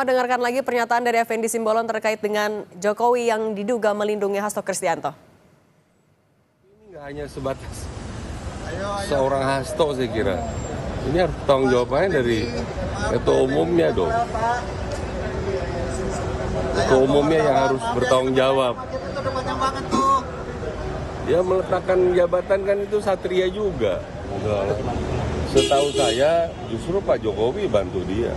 Dengarkan lagi pernyataan dari Effendi Simbolon terkait dengan Jokowi yang diduga melindungi Hasto Kristianto. Ini nggak hanya sebatas seorang Hasto, saya kira. Ini harus tanggung jawabannya dari ketua umumnya dong. Ketua umumnya yang harus bertanggung jawab. Dia meletakkan jabatan kan itu satria juga. Setahu saya justru Pak Jokowi bantu dia.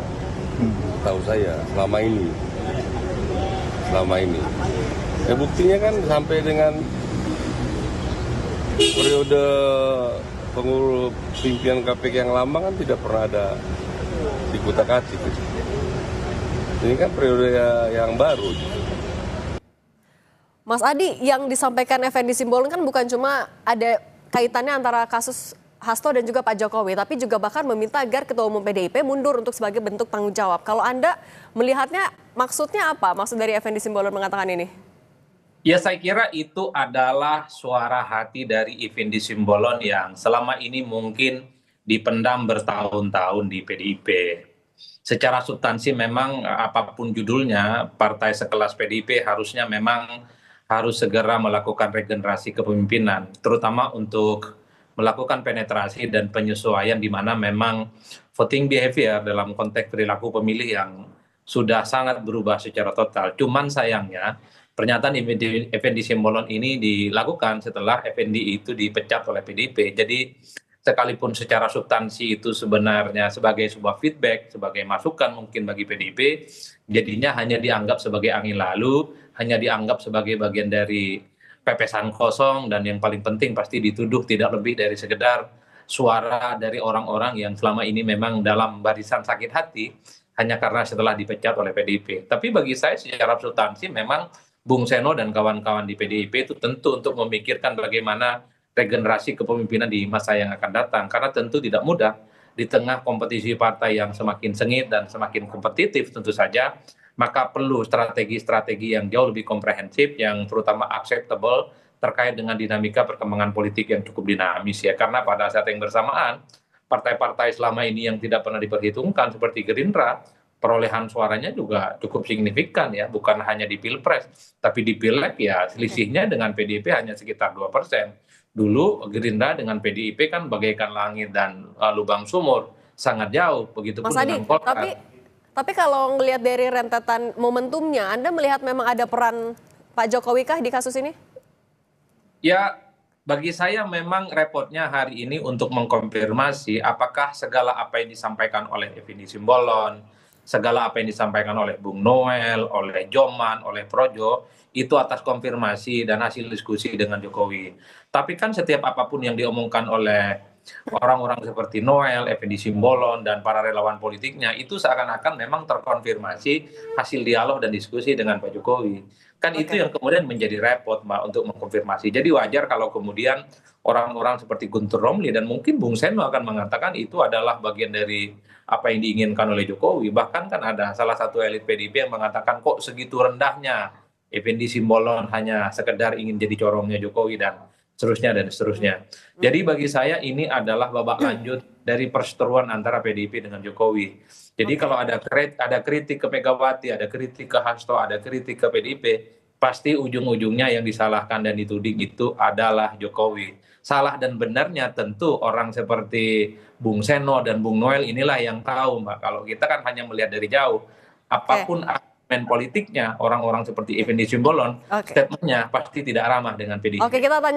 Tahu saya selama ini. Buktinya kan sampai dengan periode pengurus pimpinan KPK yang lama kan tidak pernah ada dikutak-atik. Ini kan periode yang baru. Mas Adi, yang disampaikan Effendi Simbolon kan bukan cuma ada kaitannya antara kasus Hasto dan juga Pak Jokowi, tapi juga bahkan meminta agar Ketua Umum PDIP mundur untuk sebagai bentuk tanggung jawab. Kalau Anda melihatnya maksudnya apa? Maksud dari Effendi Simbolon mengatakan ini? Ya, saya kira itu adalah suara hati dari Effendi Simbolon yang selama ini mungkin dipendam bertahun-tahun di PDIP. Secara substansi memang apapun judulnya, partai sekelas PDIP harusnya memang harus segera melakukan regenerasi kepemimpinan, terutama untuk melakukan penetrasi dan penyesuaian di mana memang voting behavior dalam konteks perilaku pemilih yang sudah sangat berubah secara total. Cuman sayangnya pernyataan Effendi Simbolon ini dilakukan setelah Effendi itu dipecat oleh PDIP. Jadi sekalipun secara substansi itu sebenarnya sebagai sebuah feedback, sebagai masukan mungkin bagi PDIP, jadinya hanya dianggap sebagai angin lalu, hanya dianggap sebagai bagian dari pepesan kosong, dan yang paling penting pasti dituduh tidak lebih dari sekedar suara dari orang-orang yang selama ini memang dalam barisan sakit hati hanya karena setelah dipecat oleh PDIP. Tapi bagi saya secara substansi memang Bung Seno dan kawan-kawan di PDIP itu tentu untuk memikirkan bagaimana regenerasi kepemimpinan di masa yang akan datang, karena tentu tidak mudah di tengah kompetisi partai yang semakin sengit dan semakin kompetitif tentu saja, maka perlu strategi-strategi yang jauh lebih komprehensif yang terutama acceptable terkait dengan dinamika perkembangan politik yang cukup dinamis ya, karena pada saat yang bersamaan partai-partai selama ini yang tidak pernah diperhitungkan seperti Gerindra, perolehan suaranya juga cukup signifikan ya, bukan hanya di Pilpres tapi di Pileg ya selisihnya dengan PDIP hanya sekitar 2%. Dulu Gerindra dengan PDIP kan bagaikan langit dan lubang sumur, sangat jauh, begitupun Mas Adi, dengan Golkar. tapi kalau ngelihat dari rentetan momentumnya, Anda melihat memang ada peran Pak Jokowi kah di kasus ini? Ya, bagi saya memang repotnya hari ini untuk mengkonfirmasi apakah segala apa yang disampaikan oleh Effendi Simbolon, segala apa yang disampaikan oleh Bung Noel, oleh Joman, oleh Projo, itu atas konfirmasi dan hasil diskusi dengan Jokowi. Tapi kan setiap apapun yang diomongkan oleh orang-orang seperti Noel, Effendi Simbolon, dan para relawan politiknya, itu seakan-akan memang terkonfirmasi hasil dialog dan diskusi dengan Pak Jokowi. Kan itu yang kemudian menjadi repot, Mbak, untuk mengkonfirmasi. Jadi wajar kalau kemudian orang-orang seperti Guntur Romli dan mungkin Bung Seno akan mengatakan itu adalah bagian dari apa yang diinginkan oleh Jokowi. Bahkan kan ada salah satu elit PDIP yang mengatakan kok segitu rendahnya Effendi Simbolon hanya sekedar ingin jadi corongnya Jokowi dan seterusnya dan seterusnya. Jadi bagi saya ini adalah babak lanjut dari perseteruan antara PDIP dengan Jokowi. Jadi kalau ada kritik ke Megawati, ada kritik ke Hasto, ada kritik ke PDIP, pasti ujung-ujungnya yang disalahkan dan dituding itu adalah Jokowi. Salah dan benarnya tentu orang seperti Bung Seno dan Bung Noel inilah yang tahu, Mbak. Kalau kita kan hanya melihat dari jauh, apapun argumen politiknya orang-orang seperti Effendi Simbolon, statementnya pasti tidak ramah dengan PDIP. Oke, kita tanya